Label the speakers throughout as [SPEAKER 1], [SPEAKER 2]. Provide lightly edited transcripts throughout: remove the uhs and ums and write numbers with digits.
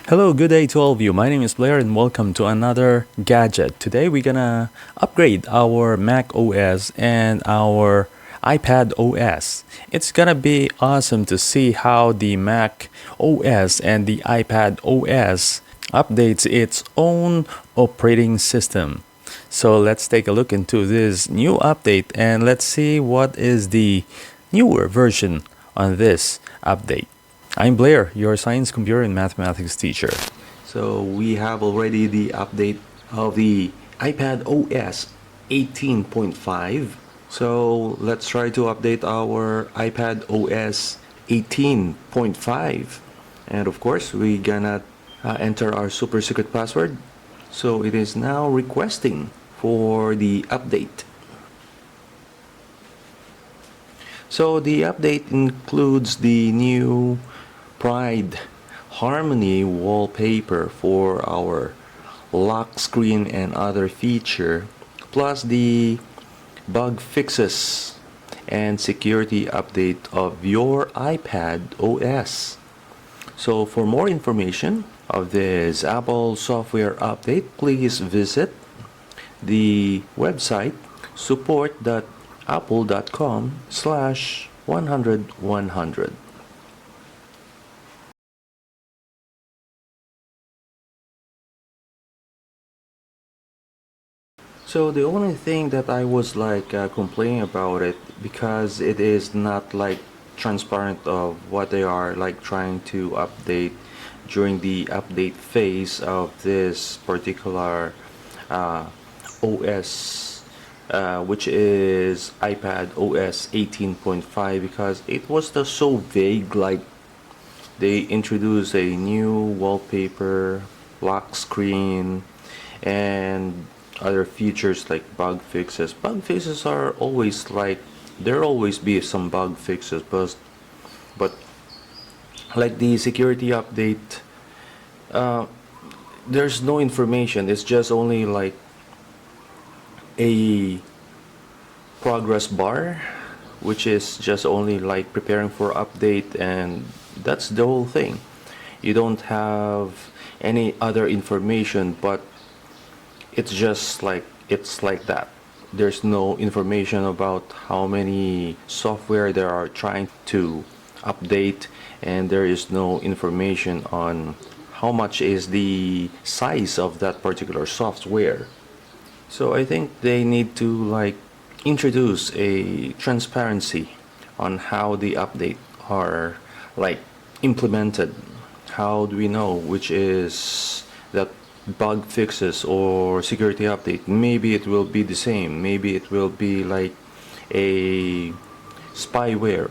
[SPEAKER 1] Hello, good day to all of you. My name is Blair and welcome to another gadget. Today we're gonna upgrade our Mac OS and our iPad OS. It's gonna be awesome to see how the Mac OS and the iPad OS updates its own operating system. So let's take a look into this new update and let's see what is the newer version on this update. I'm Blair, your science, computer, and mathematics teacher. So we have already the update of the iPad OS 18.5. So let's try to update our iPad OS 18.5. And of course, we gonna enter our super secret password. So it is now requesting for the update. So the update includes the new Pride Harmony wallpaper for our lock screen and other feature, plus the bug fixes and security update of your iPad OS. So for more information of this Apple software update, please visit the website support.apple.com/100. So the only thing that I was complaining about it, because it is not like transparent of what they are like trying to update during the update phase of this particular OS, which is iPad OS 18.5, because it was just so vague. Like they introduced a new wallpaper, lock screen, and other features like bug fixes. Bug fixes are always like, there always be some bug fixes, but like the security update, there's no information. It's just only like a progress bar, which is just only like preparing for update, and that's the whole thing. You don't have any other information, but it's just like, it's like that. There's no information about how many software they are trying to update, and there is no information on how much is the size of that particular software. So I think they need to like introduce a transparency on how the update are like implemented. How do we know which is that bug fixes or security update? Maybe it will be the same, maybe it will be like a spyware.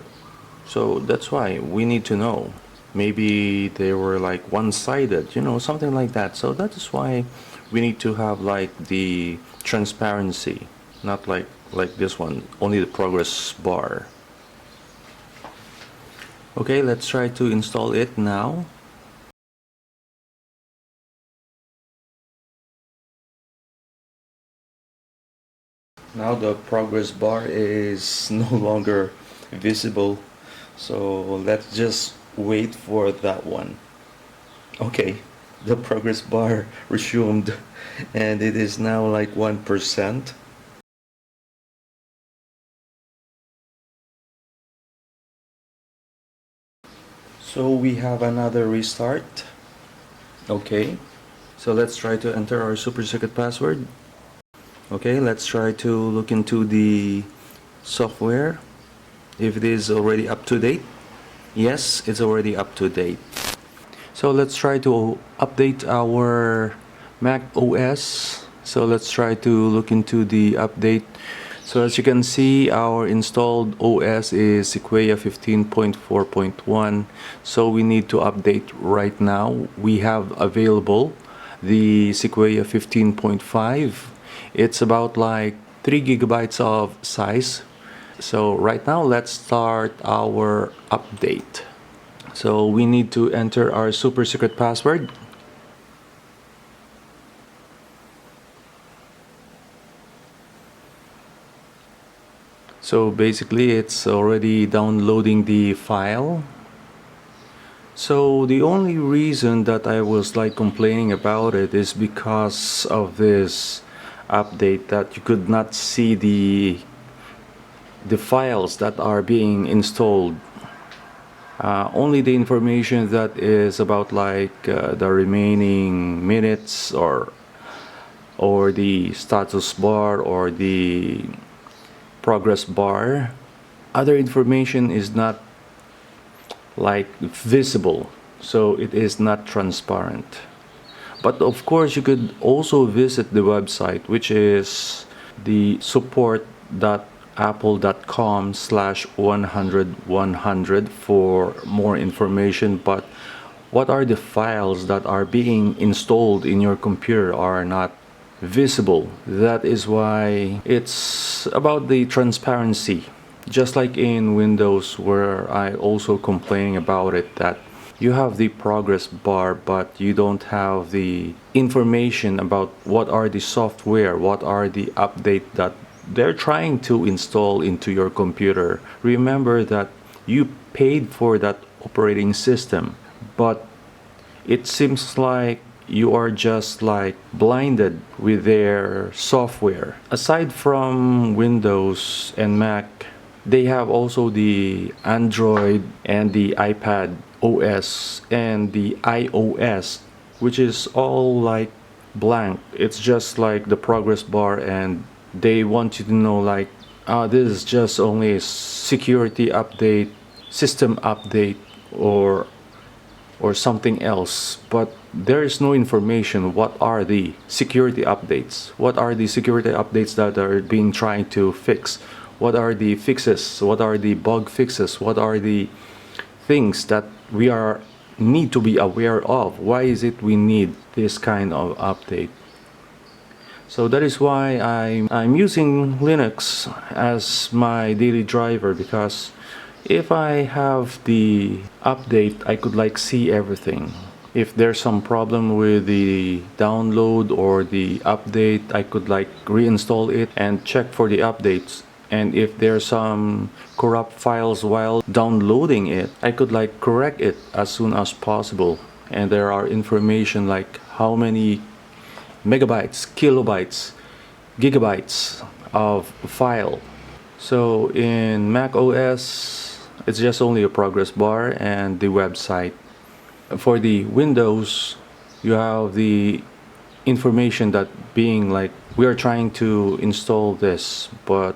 [SPEAKER 1] So that's why we need to know. Maybe they were like one-sided, something like that. So that is why we need to have like the transparency, not like this one, only the progress bar. Okay, let's try to install it now. Now the progress bar is no longer visible, so let's just wait for that one. Okay, the progress bar resumed and it is now like 1%. So we have another restart. Okay, so let's try to enter our super secret password. Okay, let's try to look into the software if it is already up to date. Yes, it's already up to date. So let's try to update our Mac OS. So let's try to look into the update. So as you can see, our installed OS is Sequoia 15.4.1. So we need to update right now. We have available the Sequoia 15.5. It's about like 3 gigabytes of size. So right now let's start our update. So we need to enter our super secret password. So basically it's already downloading the file. So the only reason that I was like complaining about it is because of this update that you could not see the files that are being installed. Only the information that is about like the remaining minutes or the status bar or the progress bar. Other information is not like visible, so it is not transparent. But of course you could also visit the website, which is the support.apple.com/100 for more information. But what are the files that are being installed in your computer are not visible. That is why it's about the transparency. Just like in Windows, where I also complaining about it, that you have the progress bar but you don't have the information about what are the software, what are the update that they're trying to install into your computer. Remember that you paid for that operating system, but it seems like you are just like blinded with their software. Aside from Windows and Mac, they have also the Android and the iPad OS and the iOS, which is all like blank. It's just like the progress bar, and they want you to know like, this is just only a security update, system update, or something else. But there is no information what are the security updates, what are the security updates that are being trying to fix, what are the fixes, what are the bug fixes, what are the things that we are need to be aware of. Why is it we need this kind of update? So that is why I'm using Linux as my daily driver, because if I have the update, I could like see everything. If there's some problem with the download or the update, I could like reinstall it and check for the updates. And if there's some corrupt files while downloading it, I could like correct it as soon as possible. And there are information like how many megabytes, kilobytes, gigabytes of file. So in macOS, it's just only a progress bar and the website. For the Windows, you have the information that being like, we are trying to install this, but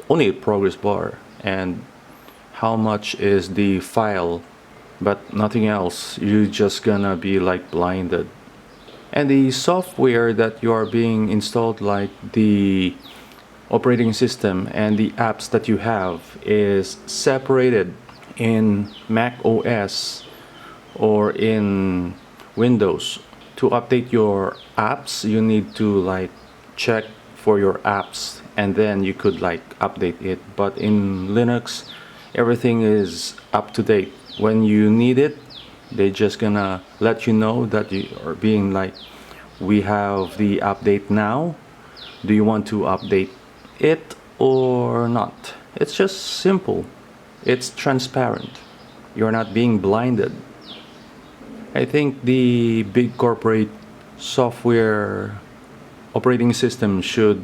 [SPEAKER 1] only a progress bar and how much is the file, but nothing else. You're just gonna be like blinded. And the software that you are being installed, like the operating system and the apps that you have, is separated in Mac OS or in Windows. To update your apps, you need to like check for your apps and then you could like update it. But in Linux, everything is up to date. When you need it, they're just gonna let you know that you are being like, we have the update now. Do you want to update it or not? It's just simple. It's transparent. You're not being blinded. I think the big corporate software operating system should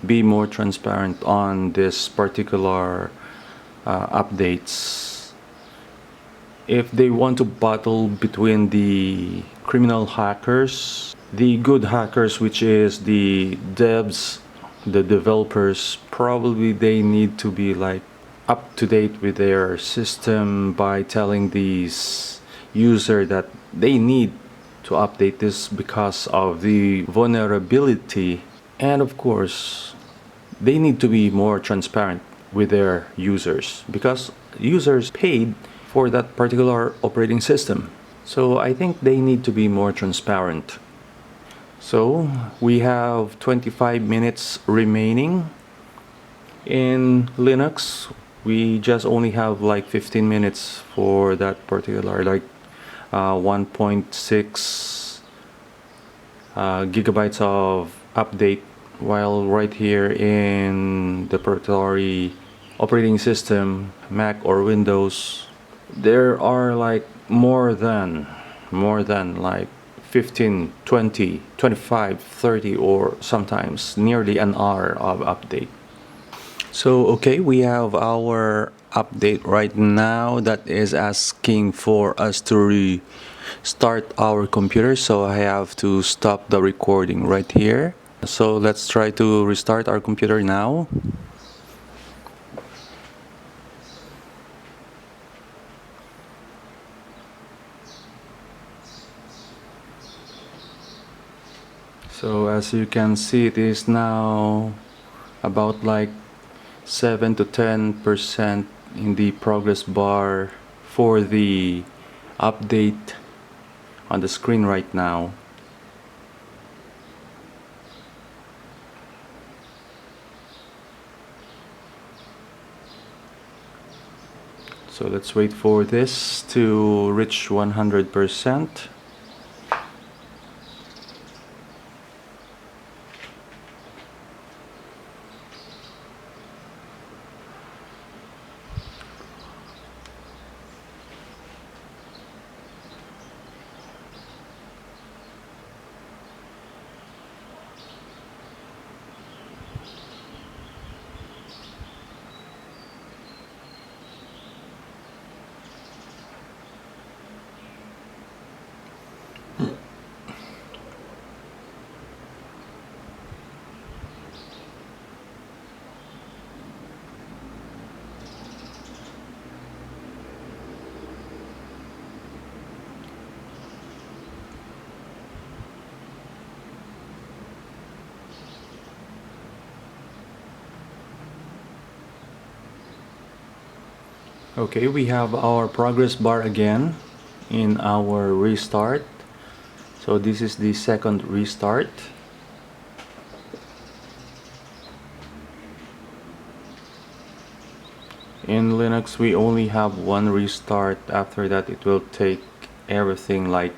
[SPEAKER 1] be more transparent on this particular updates. If they want to battle between the criminal hackers, the good hackers, which is the devs, the developers, probably they need to be like up to date with their system by telling these user that they need to update this because of the vulnerability. And of course, they need to be more transparent with their users because users paid for that particular operating system. So I think they need to be more transparent. So we have 25 minutes remaining. In Linux, we just only have like 15 minutes for that particular like 1.6 gigabytes of update, while right here in the particular operating system, Mac or Windows, there are like more than like 15, 20, 25, 30, or sometimes nearly an hour of update. So okay, we have our update right now that is asking for us to restart our computer, so I have to stop the recording right here. So let's try to restart our computer now. So as you can see, it is now about like 7 to 10% in the progress bar for the update on the screen right now. So let's wait for this to reach 100%. Okay, we have our progress bar again in our restart. So this is the second restart. In Linux we only have one restart. After that it will take everything like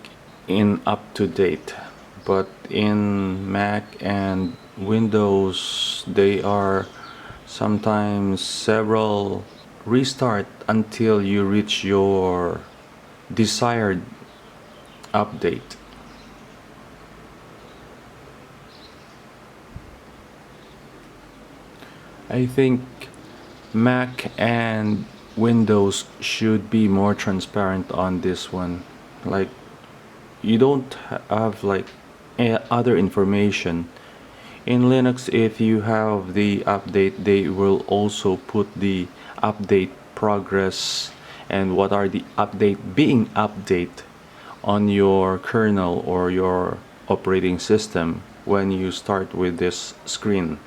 [SPEAKER 1] in up to date. But in Mac and Windows they are sometimes several restart until you reach your desired update. I think Mac and Windows should be more transparent on this one. Like you don't have like other information. In Linux, if you have the update, they will also put the update progress and what are the update being update on your kernel or your operating system when you start with this screen.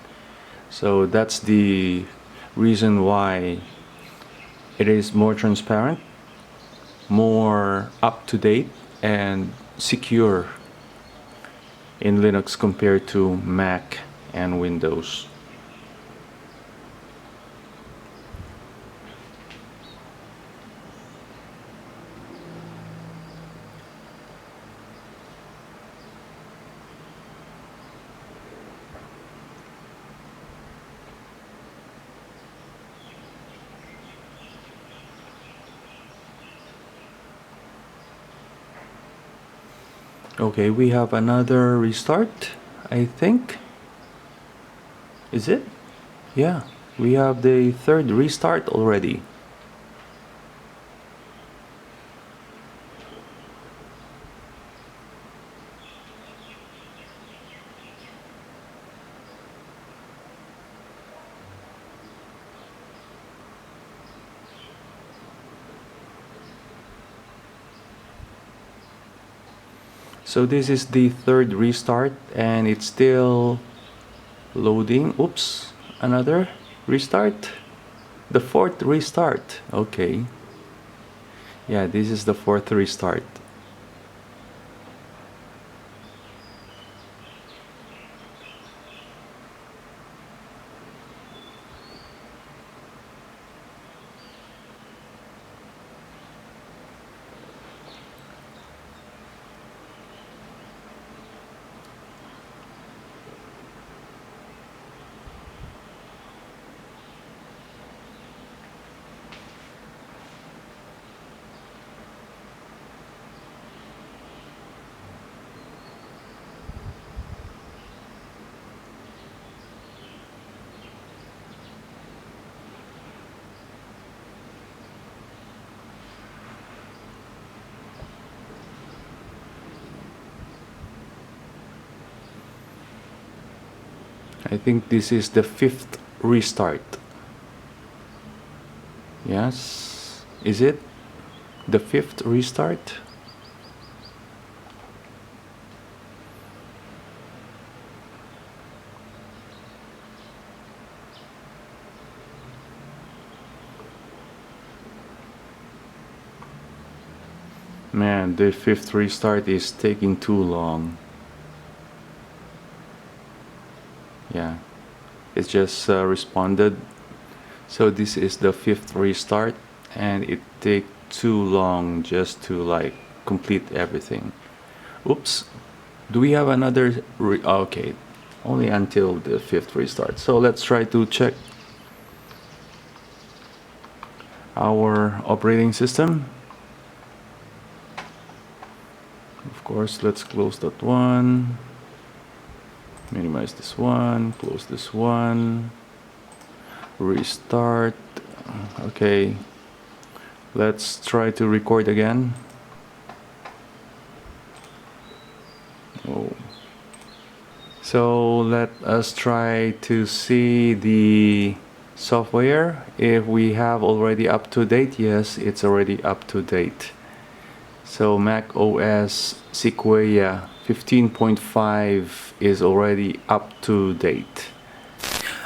[SPEAKER 1] So that's the reason why it is more transparent, more up to date and secure in Linux compared to Mac and Windows. Okay, we have another restart, I think. Is it? Yeah, we have the third restart already. So this is the third restart and it's still loading. Oops, another restart. The fourth restart. Okay. Yeah, this is the fourth restart. I think this is the 5th restart. Yes, is it the 5th restart? Man, the 5th restart is taking too long. Yeah, it just responded. So this is the 5th restart, and it take too long just to like complete everything. Oops. Do we have another okay, only until the 5th restart. So let's try to check our operating system. Of course, let's close that one, minimize this one, close this one, restart. Okay, let's try to record again. Oh. So let us try to see the software if we have already up to date. Yes, it's already up to date. So macOS Sequoia 15.5 is already up to date.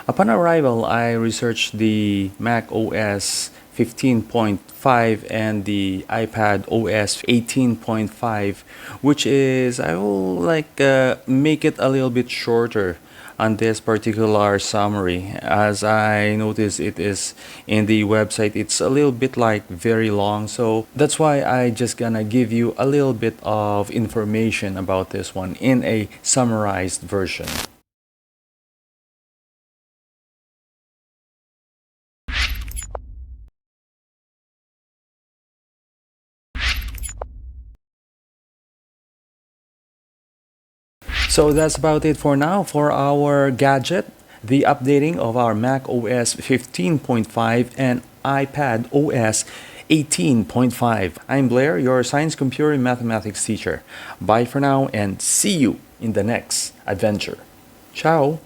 [SPEAKER 1] Upon arrival, I researched the macOS 15.5 and the iPadOS 18.5, which is, I will like make it a little bit shorter on this particular summary. As I noticed, it is in the website, it's a little bit like very long, so that's why I just gonna give you a little bit of information about this one in a summarized version. So that's about it for now for our gadget, the updating of our macOS 15.5 and iPadOS 18.5. I'm Blair, your science, computer, and mathematics teacher. Bye for now and see you in the next adventure. Ciao!